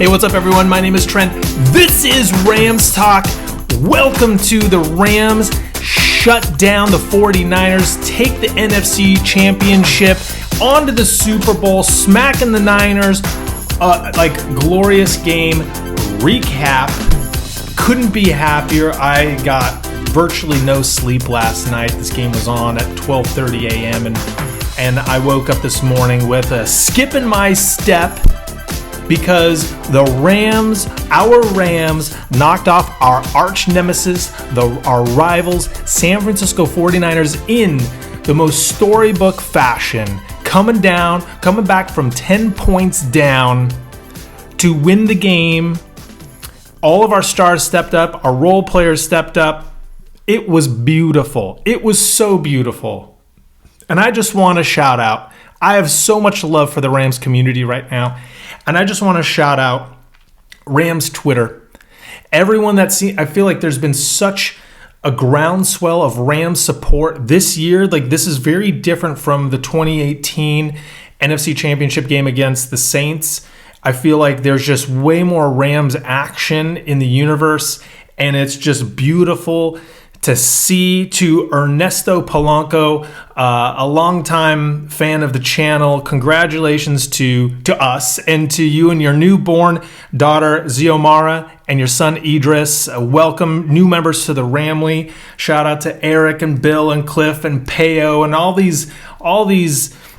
Hey, what's up, everyone? My name is Trent. This is Rams Talk. Welcome to the Rams shut down the 49ers, take the NFC Championship, onto the Super Bowl, smacking the Niners. Glorious game. Recap. Couldn't be happier. I got virtually no sleep last night. This game was on at 12:30 a.m. and I woke up this morning with a skip in my step because the Rams, our Rams, knocked off our arch nemesis, our rivals, San Francisco 49ers, in the most storybook fashion, coming back from 10 points down to win the game. All of our stars stepped up, our role players stepped up. It was beautiful. It was so beautiful. And I just want to shout out, I have so much love for the Rams community right now. And I just want to shout out Rams Twitter. Everyone I feel like there's been such a groundswell of Rams support this year. Like, this is very different from the 2018 NFC Championship game against the Saints. I feel like there's just way more Rams action in the universe, and it's just beautiful to see. To Ernesto Polanco, a longtime fan of the channel, congratulations to us and to you and your newborn daughter Xiomara and your son Idris. Welcome new members to the Ramley. Shout out to Eric and Bill and Cliff and Peo and all these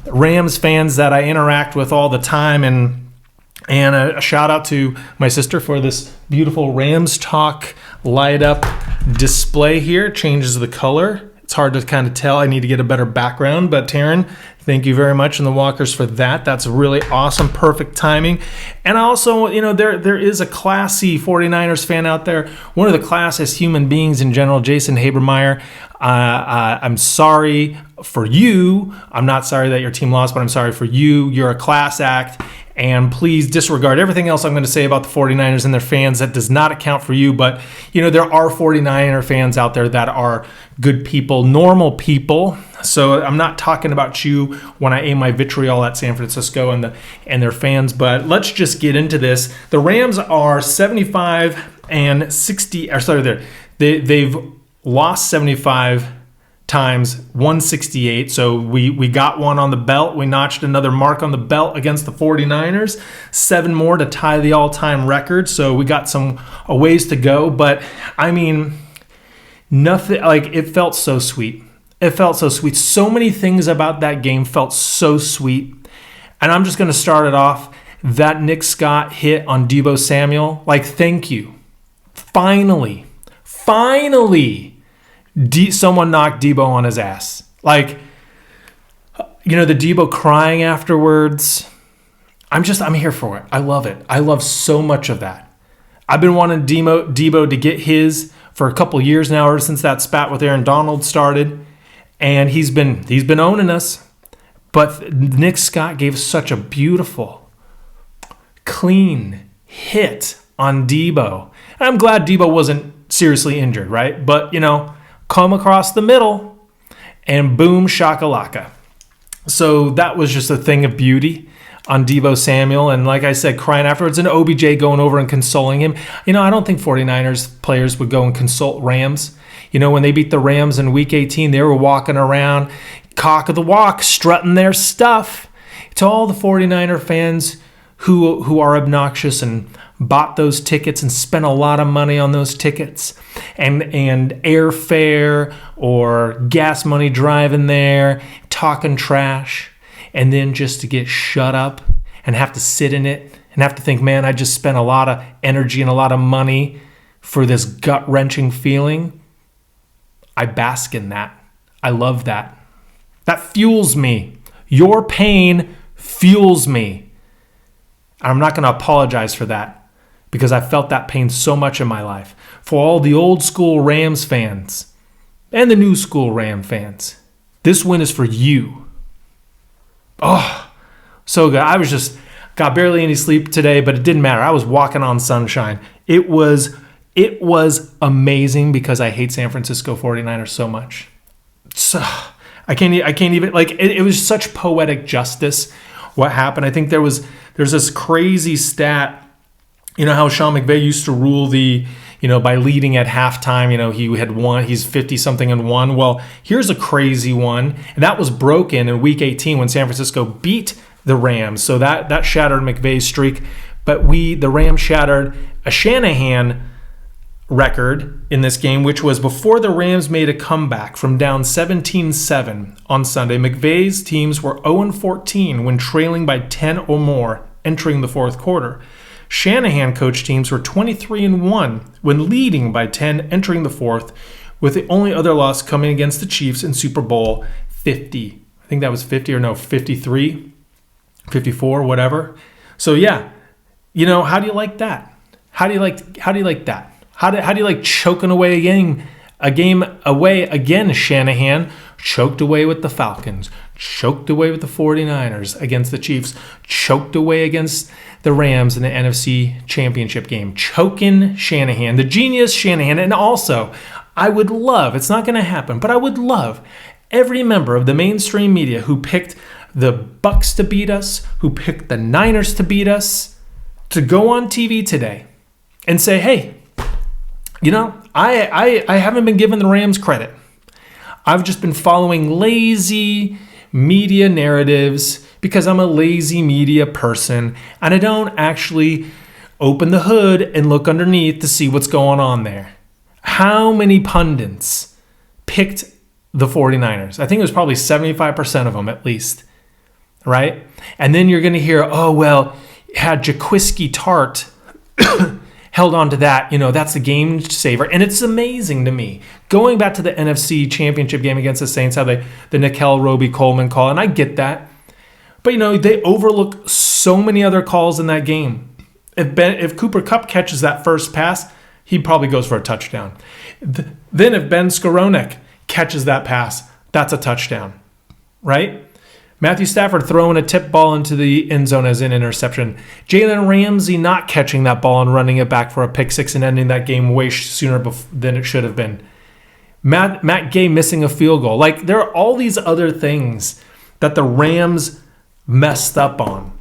Rams fans that I interact with all the time. And a shout out to my sister for this beautiful Rams Talk light up display here. It changes the color. It's hard to kind of tell. I need to get a better background. But Taryn, thank you very much, and the Walkers, for that. That's really awesome. Perfect timing. And also, there is a classy 49ers fan out there. One of the classiest human beings in general, Jason Habermeyer. I'm sorry for you. I'm not sorry that your team lost, but I'm sorry for you. You're a class act. And please disregard everything else I'm going to say about the 49ers and their fans. That does not account for you. But, there are 49er fans out there that are good people, normal people. So I'm not talking about you when I aim my vitriol at San Francisco and their fans. But let's just get into this. The Rams are 75-60. They've lost 75 times, 168. So we got one on the belt. We notched another mark on the belt against the 49ers. 7 more to tie the all-time record. So we got a ways to go. But I mean, nothing, it felt so sweet. It felt so sweet. So many things about that game felt so sweet. And I'm just going to start it off. That Nick Scott hit on Deebo Samuel. Thank you. Finally. Someone knocked Deebo on his ass. The Deebo crying afterwards. I'm here for it. I love it. I love so much of that. I've been wanting Deebo to get his for a couple years now, ever since that spat with Aaron Donald started. And he's been owning us. But Nick Scott gave such a beautiful, clean hit on Deebo. And I'm glad Deebo wasn't seriously injured, right? But, come across the middle, and boom, shakalaka. So that was just a thing of beauty on Deebo Samuel. And like I said, crying afterwards, and OBJ going over and consoling him. I don't think 49ers players would go and console Rams. When they beat the Rams in Week 18, they were walking around, cock of the walk, strutting their stuff. To all the 49er fans who are obnoxious and bought those tickets and spent a lot of money on those tickets and airfare or gas money driving there, talking trash, and then just to get shut up and have to sit in it and have to think, man, I just spent a lot of energy and a lot of money for this gut-wrenching feeling. I bask in that. I love that. That fuels me. Your pain fuels me. I'm not going to apologize for that, because I felt that pain so much in my life. For all the old school Rams fans and the new school Ram fans, this win is for you. Oh, so good. I got barely any sleep today, but it didn't matter. I was walking on sunshine. It was amazing because I hate San Francisco 49ers so much. So I can't even, it was such poetic justice what happened. I think there's this crazy stat You know how Sean McVay used to rule by leading at halftime, he had won, he's 50-something and won. Well, here's a crazy one. And that was broken in Week 18 when San Francisco beat the Rams. So that shattered McVay's streak. But the Rams shattered a Shanahan record in this game, which was before the Rams made a comeback from down 17-7 on Sunday. McVay's teams were 0-14 when trailing by 10 or more entering the fourth quarter. Shanahan coach teams were 23-1 when leading by 10 entering the fourth, with the only other loss coming against the Chiefs in Super Bowl 50. I think that was 50 or no, 53, 54, whatever. So yeah, how do you like that? How do you like that? How do you like choking away a game away again, Shanahan? Choked away with the Falcons, choked away with the 49ers against the Chiefs, choked away against the Rams in the NFC Championship game. Choking Shanahan, the genius Shanahan. And also, I would love, it's not going to happen, but I would love every member of the mainstream media who picked the Bucks to beat us, who picked the Niners to beat us, to go on TV today and say, hey, I haven't been given the Rams credit. I've just been following lazy media narratives because I'm a lazy media person and I don't actually open the hood and look underneath to see what's going on there. How many pundits picked the 49ers? I think it was probably 75% of them at least, right? And then you're going to hear, had Jaquiski Tart held on to that, that's the game saver. And it's amazing to me. Going back to the NFC Championship game against the Saints, how the Nickel Roby-Coleman call, and I get that. But, they overlook so many other calls in that game. If Cooper Kupp catches that first pass, he probably goes for a touchdown. Then if Ben Skowronek catches that pass, that's a touchdown, right? Matthew Stafford throwing a tip ball into the end zone as an interception. Jalen Ramsey not catching that ball and running it back for a pick six and ending that game way sooner than it should have been. Matt Gay missing a field goal. Like, there are all these other things that the Rams messed up on.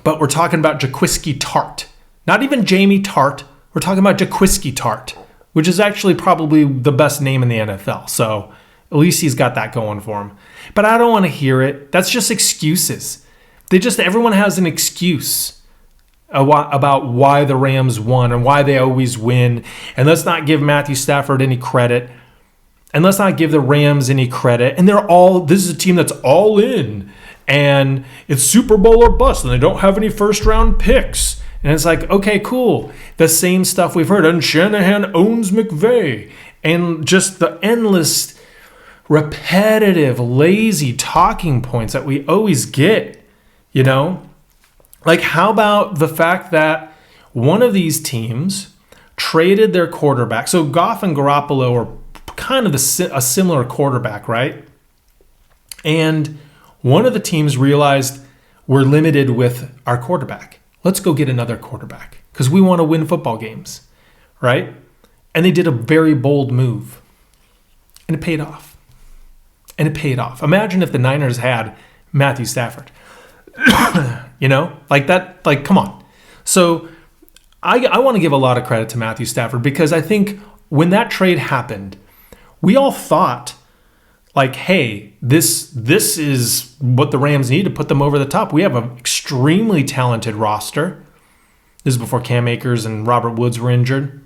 But we're talking about Jaquiski Tart. Not even Jamie Tart. We're talking about Jaquiski Tart, which is actually probably the best name in the NFL. So at least he's got that going for him. But I don't want to hear it. That's just excuses. Everyone has an excuse about why the Rams won and why they always win. And let's not give Matthew Stafford any credit. And let's not give the Rams any credit. And this is a team that's all in. And it's Super Bowl or bust. And they don't have any first round picks. And it's like, okay, cool. The same stuff we've heard. And Shanahan owns McVay. And just the endless repetitive, lazy talking points that we always get, Like, how about the fact that one of these teams traded their quarterback? So Goff and Garoppolo are kind of a similar quarterback, right? And one of the teams realized we're limited with our quarterback. Let's go get another quarterback because we want to win football games, right? And they did a very bold move, and it paid off. Imagine if the Niners had Matthew Stafford. Like that, come on. So I want to give a lot of credit to Matthew Stafford because I think when that trade happened, we all thought, hey, this is what the Rams need to put them over the top. We have an extremely talented roster. This is before Cam Akers and Robert Woods were injured.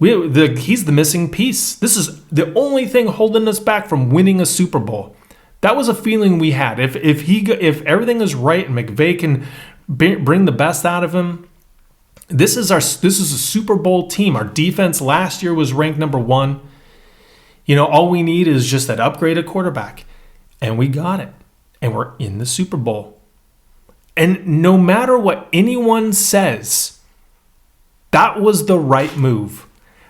He's the missing piece. This is the only thing holding us back from winning a Super Bowl. That was a feeling we had. If everything is right and McVay can bring the best out of him, this is a Super Bowl team. Our defense last year was ranked number 1. All we need is just that upgraded quarterback, and we got it, and we're in the Super Bowl. And no matter what anyone says, that was the right move.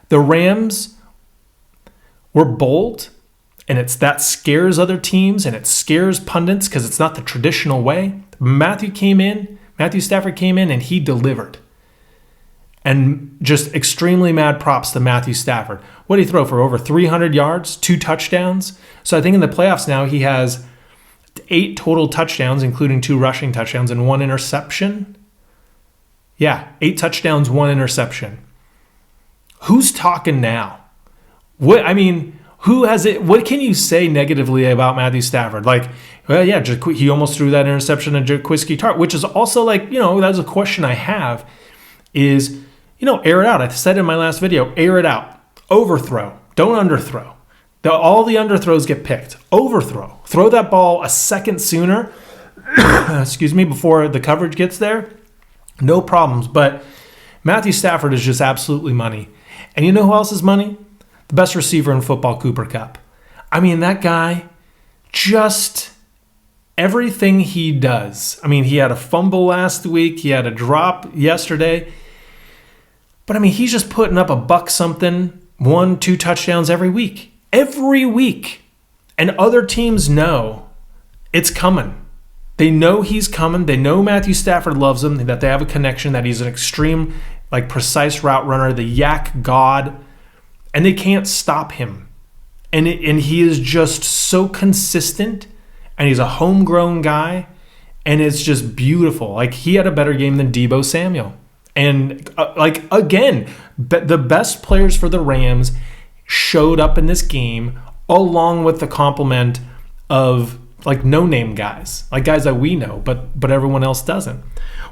The Rams were bold, and that scares other teams, and it scares pundits because it's not the traditional way. Matthew Stafford came in, and he delivered. And just extremely mad props to Matthew Stafford. What did he throw for over 300 yards, 2 touchdowns? So I think in the playoffs now he has 8 total touchdowns, including 2 rushing touchdowns and 1 interception. Yeah, 8 touchdowns, 1 interception. Who's talking now? Who has it? What can you say negatively about Matthew Stafford? Like, well, yeah, he almost threw that interception at Jaquiski Tartt, which is also like, that's a question I have is, air it out. I said in my last video, air it out. Overthrow. Don't underthrow. All the underthrows get picked. Overthrow. Throw that ball a second sooner, before the coverage gets there. No problems. But Matthew Stafford is just absolutely money. And you know who else is money? The best receiver in football, Cooper Kupp. That guy, just everything he does. He had a fumble last week. He had a drop yesterday. But he's just putting up a buck something, 1-2 touchdowns every week. Every week. And other teams know it's coming. They know he's coming. They know Matthew Stafford loves him, that they have a connection, that he's an extreme, precise route runner, the yak god. And they can't stop him. And he is just so consistent. And he's a homegrown guy. And it's just beautiful. He had a better game than Deebo Samuel. And again, the best players for the Rams showed up in this game along with the complement of no-name guys. Guys that we know, but everyone else doesn't.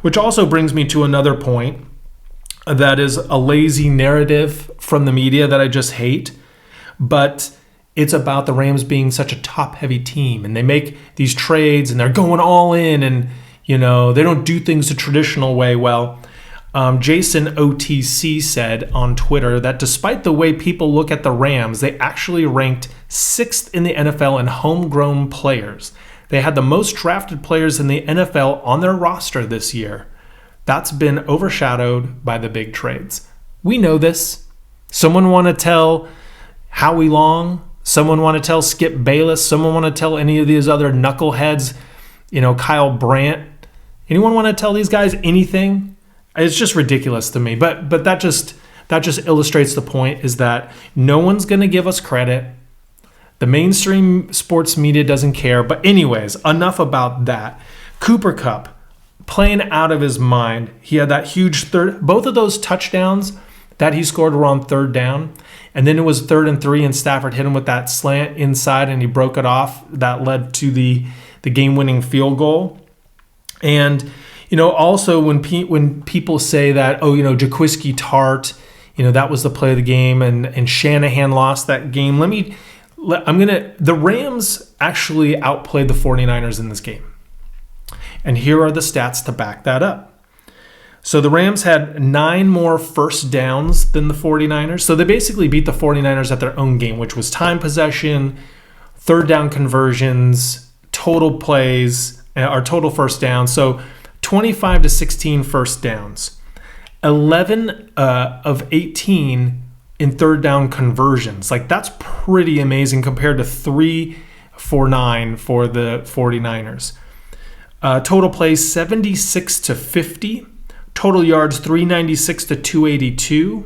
Which also brings me to another point. That is a lazy narrative from the media that I just hate. But it's about the Rams being such a top-heavy team. And they make these trades and they're going all in. And, they don't do things the traditional way. Well, Jason OTC said on Twitter that despite the way people look at the Rams, they actually ranked 6th in the NFL in homegrown players. They had the most drafted players in the NFL on their roster this year. That's been overshadowed by the big trades. We know this. Someone want to tell Howie Long? Someone want to tell Skip Bayless? Someone want to tell any of these other knuckleheads? Kyle Brandt? Anyone want to tell these guys anything? It's just ridiculous to me. But that just illustrates the point is that no one's going to give us credit. The mainstream sports media doesn't care. But anyways, enough about that. Cooper Kupp. Playing out of his mind. He had that huge both of those touchdowns that he scored were on 3rd down. And then it was 3rd and 3 and Stafford hit him with that slant inside and he broke it off. That led to the game-winning field goal. And, also when people say that, Jaquiski Tartt, that was the play of the game and Shanahan lost that game. The Rams actually outplayed the 49ers in this game. And here are the stats to back that up. So the Rams had 9 more first downs than the 49ers. So they basically beat the 49ers at their own game, which was time possession, 3rd down conversions, total plays, or total first downs. So 25-16 first downs. 11 of 18 in 3rd down conversions. That's pretty amazing compared to 3 for 9 for the 49ers. Total plays 76-50. Total yards 396-282.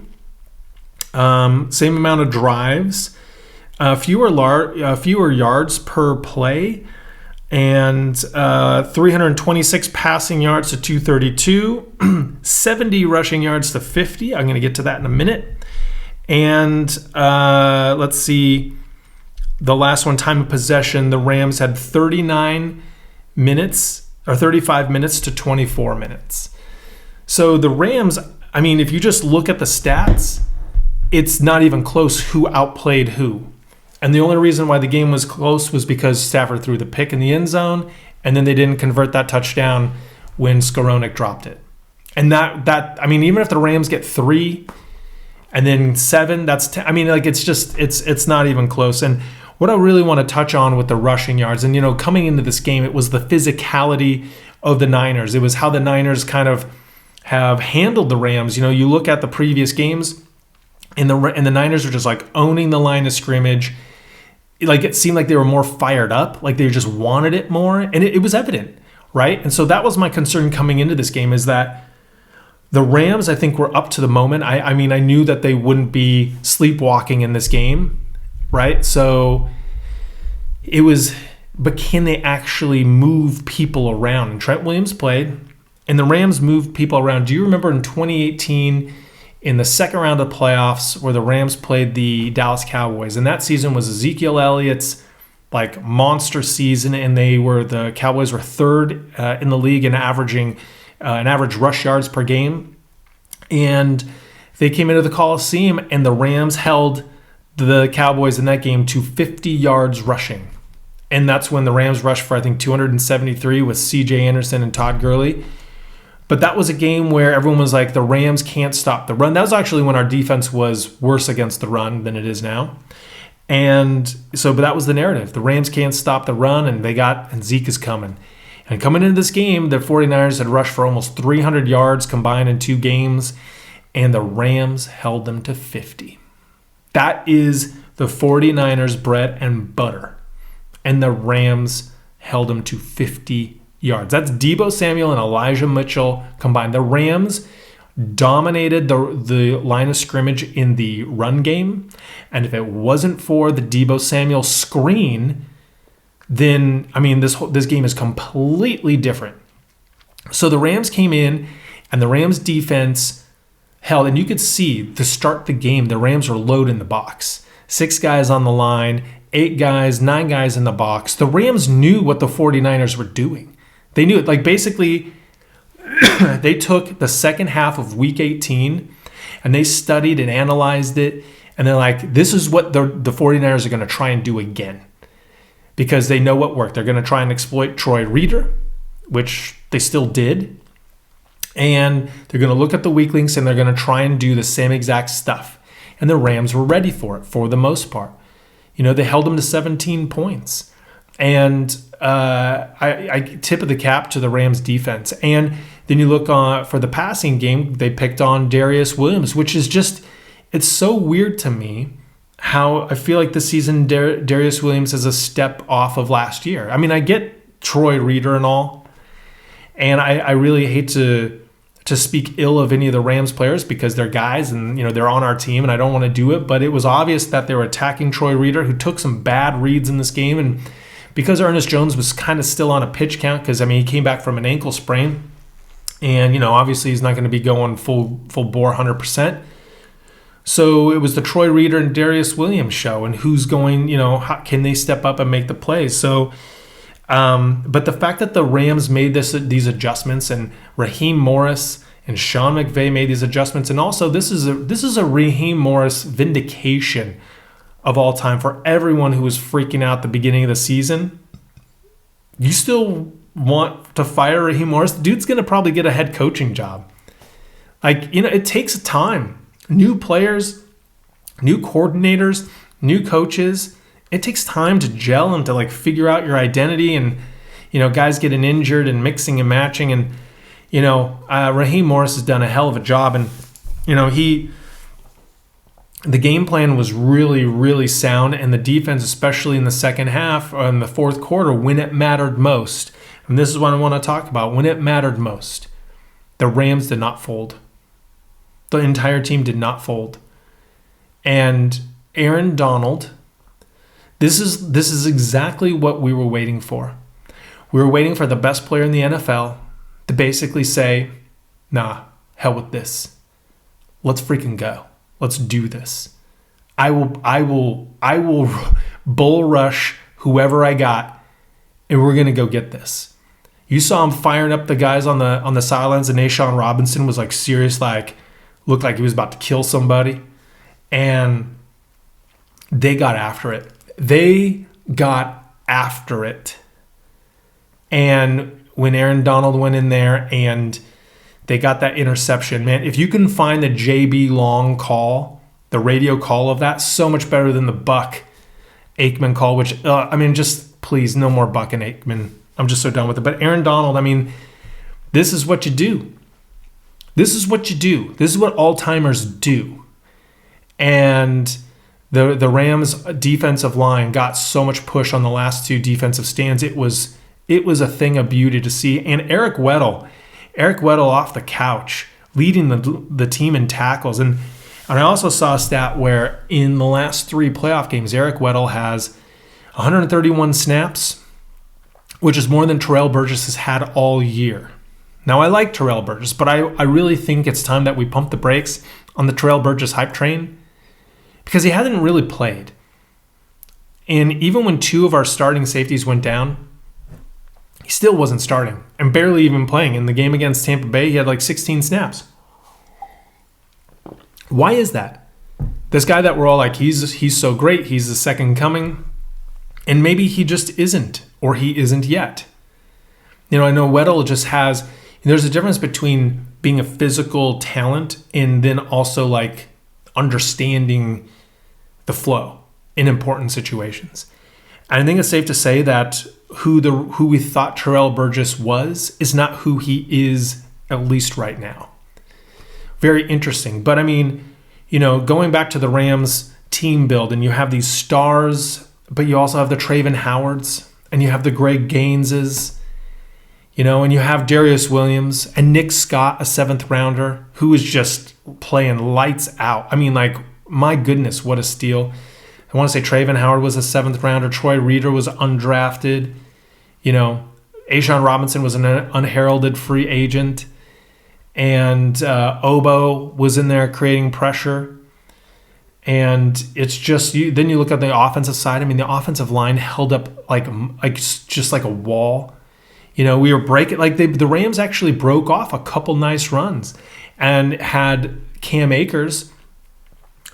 Same amount of drives. Fewer yards per play. And 326 passing yards to 232. 70 rushing yards to 50. I'm going to get to that in a minute. And let's see. The last one, time of possession, the Rams had 35 minutes to 24 minutes. So the Rams, if you just look at the stats, it's not even close who outplayed who. And the only reason why the game was close was because Stafford threw the pick in the end zone, and then they didn't convert that touchdown when Skowronek dropped it. And even if the Rams get 3 and then 7, that's 10. It's not even close. And what I really want to touch on with the rushing yards, and coming into this game, it was the physicality of the Niners. It was how the Niners kind of have handled the Rams. You look at the previous games, and the Niners were just owning the line of scrimmage. It seemed like they were more fired up, they just wanted it more, and it was evident, right? And so that was my concern coming into this game, is that the Rams, I think, were up to the moment. I knew that they wouldn't be sleepwalking in this game, right? So it was, but can they actually move people around? And Trent Williams played. And the Rams moved people around. Do you remember in 2018 in the second round of the playoffs where the Rams played the Dallas Cowboys? And that season was Ezekiel Elliott's like monster season, and the Cowboys were third in the league in averaging an average rush yards per game. And they came into the Coliseum, and the Rams held the Cowboys in that game to 50 yards rushing. And that's when the Rams rushed for, I think, 273 with C.J. Anderson and Todd Gurley. But that was a game where everyone was like, the Rams can't stop the run. That was actually when our defense was worse against the run than it is now. And so, but that was the narrative. The Rams can't stop the run, and Zeke is coming. And coming into this game, the 49ers had rushed for almost 300 yards combined in 2 games, and the Rams held them to 50. That is the 49ers' bread and butter. And the Rams held them to 50 yards. That's Deebo Samuel and Elijah Mitchell combined. The Rams dominated the line of scrimmage in the run game. And if it wasn't for the Deebo Samuel screen, then, I mean, this game is completely different. So the Rams came in, and the Rams defense held, and you could see to start the game, the Rams were loading the box. 6 guys on the line, 8 guys, 9 guys in the box. The Rams knew what the 49ers were doing. They knew it. Like, basically, they took the second half of Week 18, and they studied and analyzed it, and they're like, this is what the 49ers are going to try and do again. Because they know what worked. They're going to try and exploit Troy Reeder, which they still did. And they're going to look at the weak links, and they're going to try and do the same exact stuff. And the Rams were ready for it for the most part. You know, they held them to 17 points. And I tip of the cap to the Rams defense. And then you look for the passing game, they picked on Darius Williams, which is just, it's so weird to me how I feel like this season Darius Williams is a step off of last year. I mean, I get Troy Reeder and all, and I really hate to speak ill of any of the Rams players because they're guys and, you know, they're on our team, and I don't want to do it, but it was obvious that they were attacking Troy Reeder, who took some bad reads in this game. And because Ernest Jones was kind of still on a pitch count, because, I mean, he came back from an ankle sprain, and, you know, obviously he's not going to be going full bore 100%. So it was the Troy Reeder and Darius Williams show, and who's going, you know, how can they step up and make the plays? So, but the fact that the Rams made these adjustments, and Raheem Morris and Sean McVay made these adjustments, and also this is a Raheem Morris vindication of all time for everyone who was freaking out at the beginning of the season. You still want to fire Raheem Morris? The dude's going to probably get a head coaching job. Like, you know, it takes time. New players, new coordinators, new coaches. It takes time to gel and to like figure out your identity, and, you know, guys getting injured and mixing and matching. And, you know, Raheem Morris has done a hell of a job. And, you know, the game plan was really, really sound, and the defense, especially in the second half, in the fourth quarter, when it mattered most. And this is what I want to talk about. When it mattered most, the Rams did not fold. The entire team did not fold. And Aaron Donald, this is exactly what we were waiting for. We were waiting for the best player in the NFL to basically say, nah, hell with this. Let's freaking go. Let's do this. I will bull rush whoever I got, and we're going to go get this. You saw him firing up the guys on the sidelines, and N'Shawn Robinson was like serious, like looked like he was about to kill somebody. And they got after it. And when Aaron Donald went in there and they got that interception, man, if you can find the JB Long call, the radio call of that, so much better than the Buck Aikman call, which, I mean, just please, no more Buck and Aikman. I'm just so done with it. But Aaron Donald, I mean, this is what you do. This is what you do. This is what all-timers do. And the Rams defensive line got so much push on the last 2 defensive stands. It was a thing of beauty to see. And Eric Weddle off the couch, leading the team in tackles. And I also saw a stat where in the last 3 playoff games, Eric Weddle has 131 snaps, which is more than Terrell Burgess has had all year. Now, I like Terrell Burgess, but I really think it's time that we pump the brakes on the Terrell Burgess hype train because he hasn't really played. And even when 2 of our starting safeties went down, he still wasn't starting and barely even playing. In the game against Tampa Bay, he had like 16 snaps. Why is that? This guy that we're all like, he's so great, he's the second coming, and maybe he just isn't, or he isn't yet. I know Weddle just has, there's a difference between being a physical talent and then also like understanding the flow in important situations. And I think it's safe to say that who we thought Terrell Burgess was is not who he is, at least right now. Very interesting. But I mean, going back to the Rams team build, and you have these stars, but you also have the Traven Howards, and you have the Greg Gaineses, and you have Darius Williams and Nick Scott, a 7th rounder, who is just playing lights out. I mean, like, my goodness, what a steal. I want to say Traven Howard was a 7th rounder. Troy Reeder was undrafted. A'Shawn Robinson was an unheralded free agent. And Obo was in there creating pressure. And it's just, then you look at the offensive side. I mean, the offensive line held up like just like a wall. We were breaking, like the Rams actually broke off a couple nice runs and had Cam Akers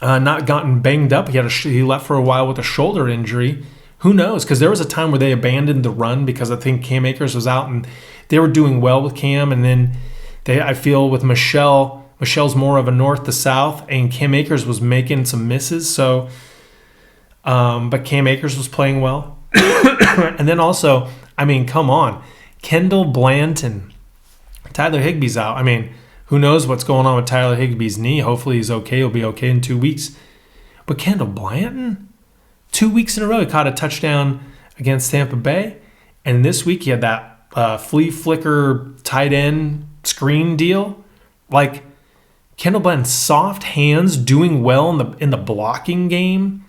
not gotten banged up. He left for a while with a shoulder injury. Who knows? Because there was a time where they abandoned the run because I think Cam Akers was out and they were doing well with Cam. And then I feel with Michelle's more of a north to south, and Cam Akers was making some misses. So, but Cam Akers was playing well. And then also, I mean, come on. Kendall Blanton. Tyler Higbee's out. I mean, who knows what's going on with Tyler Higbee's knee? Hopefully he's okay. He'll be okay in 2 weeks. But Kendall Blanton, 2 weeks in a row, he caught a touchdown against Tampa Bay. And this week he had that flea flicker tight end screen deal. Like, Kendall Blanton, soft hands, doing well in the blocking game.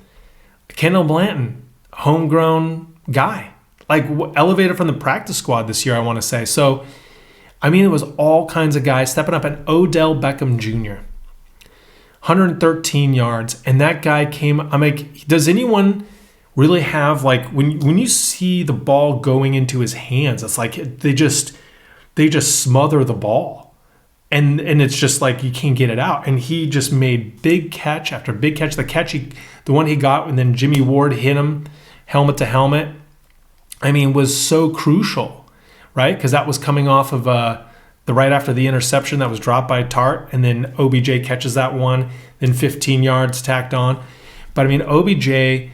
Kendall Blanton, homegrown guy. Like, elevated from the practice squad this year, I want to say. So, I mean, it was all kinds of guys stepping up. And Odell Beckham Jr., 113 yards. And that guy came, I'm like, does anyone really have, like, when you see the ball going into his hands, it's like they just smother the ball. And it's just like you can't get it out. And he just made big catch after big catch. The one he got, and then Jimmy Ward hit him helmet to helmet, I mean, was so crucial, right? Because that was coming off of the right after the interception that was dropped by Tart, and then OBJ catches that one, then 15 yards tacked on. But I mean, OBJ,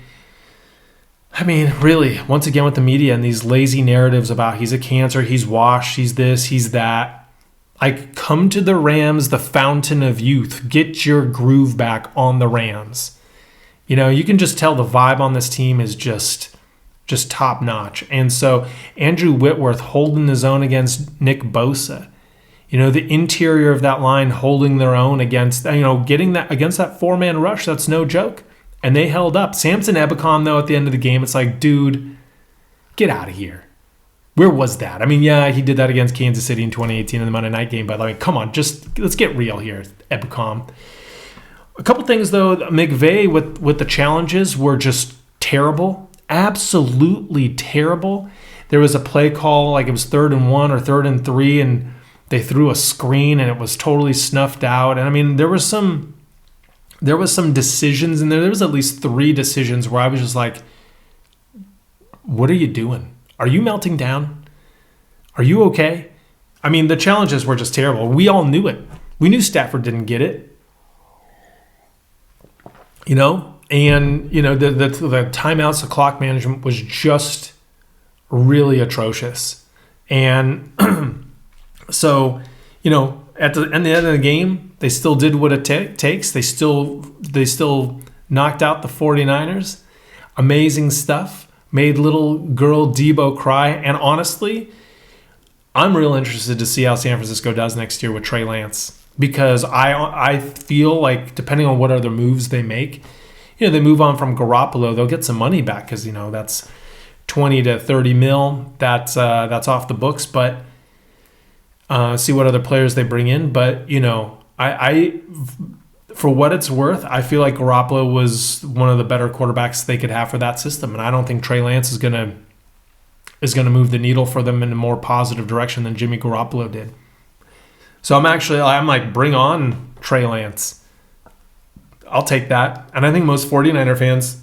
I mean, really, once again with the media and these lazy narratives about he's a cancer, he's washed, he's this, he's that. Like, come to the Rams, the fountain of youth. Get your groove back on the Rams. You can just tell the vibe on this team is just top notch. And so Andrew Whitworth holding his own against Nick Bosa. The interior of that line holding their own against, getting that against that 4-man rush, that's no joke. And they held up. Samson Ebicom, though, at the end of the game, it's like, dude, get out of here. Where was that? I mean, yeah, he did that against Kansas City in 2018 in the Monday night game, but like, come on, let's get real here, Ebicom. A couple things, though. McVay with the challenges were just terrible. Absolutely terrible. There was a play call, like it was 3rd and 1 or 3rd and 3, and they threw a screen and it was totally snuffed out. And I mean, there was some decisions in there. There was at least 3 decisions where I was just like, what are you doing? Are you melting down? Are you okay? I mean, the challenges were just terrible. We all knew it. We knew Stafford didn't get it. And, the timeouts, the clock management was just really atrocious. And so, at the end of the game, they still did what it takes. They still knocked out the 49ers. Amazing stuff. Made little girl Debo cry. And honestly, I'm real interested to see how San Francisco does next year with Trey Lance. Because I feel like, depending on what other moves they make, they move on from Garoppolo, they'll get some money back because, that's 20 to 30 mil. That's off the books. But see what other players they bring in. But, I for what it's worth, I feel like Garoppolo was one of the better quarterbacks they could have for that system. And I don't think Trey Lance is going to move the needle for them in a more positive direction than Jimmy Garoppolo did. So I'm like, bring on Trey Lance. I'll take that. And I think most 49er fans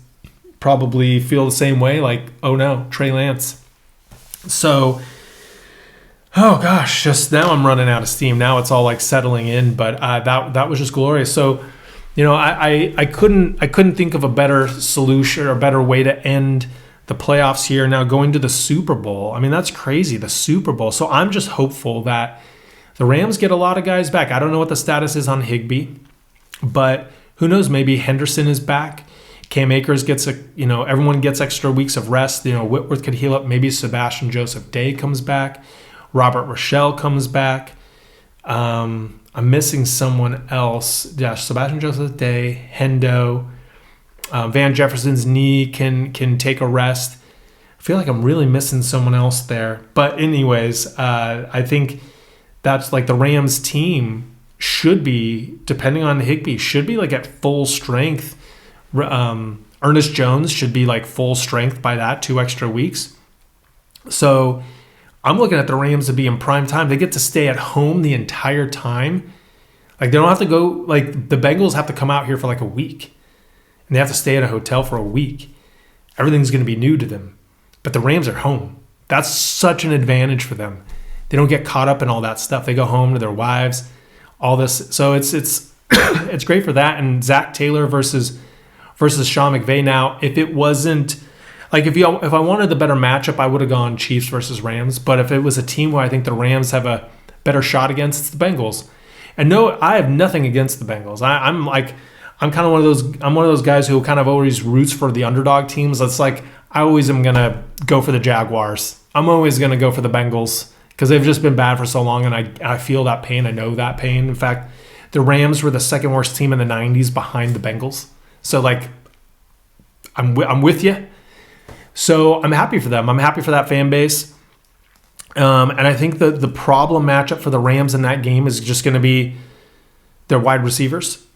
probably feel the same way, like, oh no, Trey Lance. So, oh gosh, just now I'm running out of steam. Now it's all like settling in, but that was just glorious. So, I couldn't think of a better solution or a better way to end the playoffs here. Now going to the Super Bowl. I mean, that's crazy, the Super Bowl. So I'm just hopeful that the Rams get a lot of guys back. I don't know what the status is on Higbee, but who knows? Maybe Henderson is back. Cam Akers gets everyone gets extra weeks of rest. Whitworth could heal up. Maybe Sebastian Joseph Day comes back. Robert Rochelle comes back. I'm missing someone else. Yeah, Sebastian Joseph Day, Hendo. Van Jefferson's knee can take a rest. I feel like I'm really missing someone else there. But anyways, I think that's like the Rams team should be, depending on Higbee, should be like at full strength. Ernest Jones should be like full strength by that 2 extra weeks. So I'm looking at the Rams to be in prime time. They get to stay at home the entire time. Like they don't have to go, like the Bengals have to come out here for like a week. And they have to stay at a hotel for a week. Everything's going to be new to them. But the Rams are home. That's such an advantage for them. They don't get caught up in all that stuff. They go home to their wives, all this. So it's it's great for that. And Zach Taylor versus Sean McVay. Now, if it wasn't like if I wanted the better matchup, I would have gone Chiefs versus Rams. But if it was a team where I think the Rams have a better shot against, it's the Bengals. And no, I have nothing against the Bengals. I'm kind of one of those guys who kind of always roots for the underdog teams. It's like I always am gonna go for the Jaguars. I'm always gonna go for the Bengals because they've just been bad for so long, and I feel that pain. I know that pain. In fact, the Rams were the second worst team in the 90s behind the Bengals. So like, I'm with you. So I'm happy for them. I'm happy for that fan base. And I think the problem matchup for the Rams in that game is just going to be their wide receivers.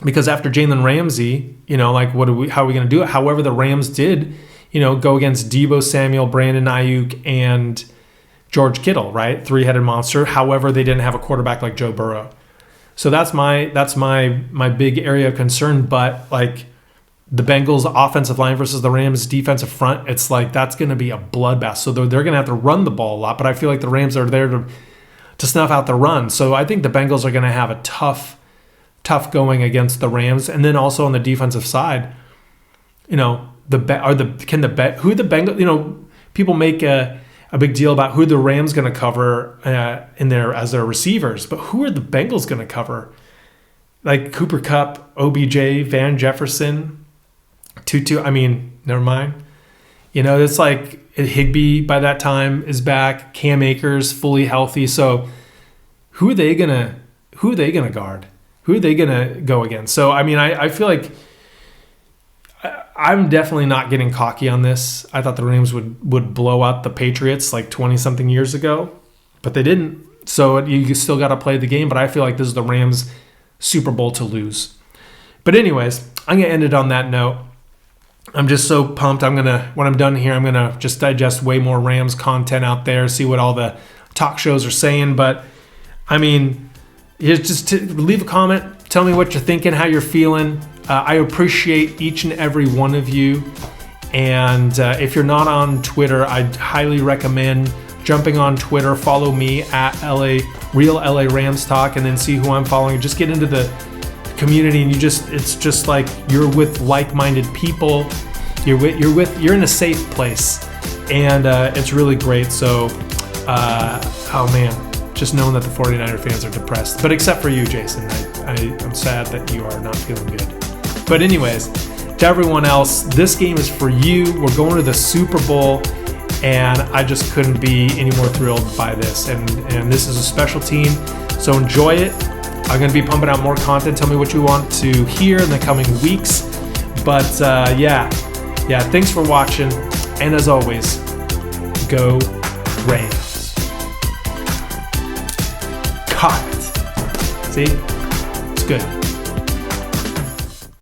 Because after Jalen Ramsey, like how are we going to do it? However, the Rams did, go against Deebo Samuel, Brandon Ayuk, and George Kittle, right? 3-headed monster. However, they didn't have a quarterback like Joe Burrow. So that's my big area of concern. But like the Bengals offensive line versus the Rams defensive front, it's like that's going to be a bloodbath. So they're going to have to run the ball a lot. But I feel like the Rams are there to snuff out the run. So I think the Bengals are going to have a tough going against the Rams. And then also on the defensive side, people make a big deal about who the Rams going to cover as their receivers, but who are the Bengals going to cover? Like Cooper Kupp, OBJ, Van Jefferson, Tutu. I mean, never mind. It's like Higbee by that time is back. Cam Akers fully healthy. So who are they gonna guard? Who are they gonna go against? So I mean, I feel like I'm definitely not getting cocky on this. I thought the Rams would blow out the Patriots like 20-something years ago, but they didn't. So you still got to play the game, but I feel like this is the Rams' Super Bowl to lose. But anyways, I'm going to end it on that note. I'm just so pumped. When I'm done here, I'm going to just digest way more Rams content out there, see what all the talk shows are saying. But, I mean, just leave a comment. Tell me what you're thinking, how you're feeling. I appreciate each and every one of you. And if you're not on Twitter, I'd highly recommend jumping on Twitter. Follow me at Real LA Rams Talk, and then see who I'm following. Just get into the community, and it's just like you're with like-minded people. You're in a safe place, and it's really great. So, oh man. Just knowing that the 49er fans are depressed. But except for you, Jason. I'm sad that you are not feeling good. But anyways, to everyone else, this game is for you. We're going to the Super Bowl, and I just couldn't be any more thrilled by this. And this is a special team, so enjoy it. I'm going to be pumping out more content. Tell me what you want to hear in the coming weeks. But yeah, thanks for watching. And as always, go Rams. cocked. See? It's good.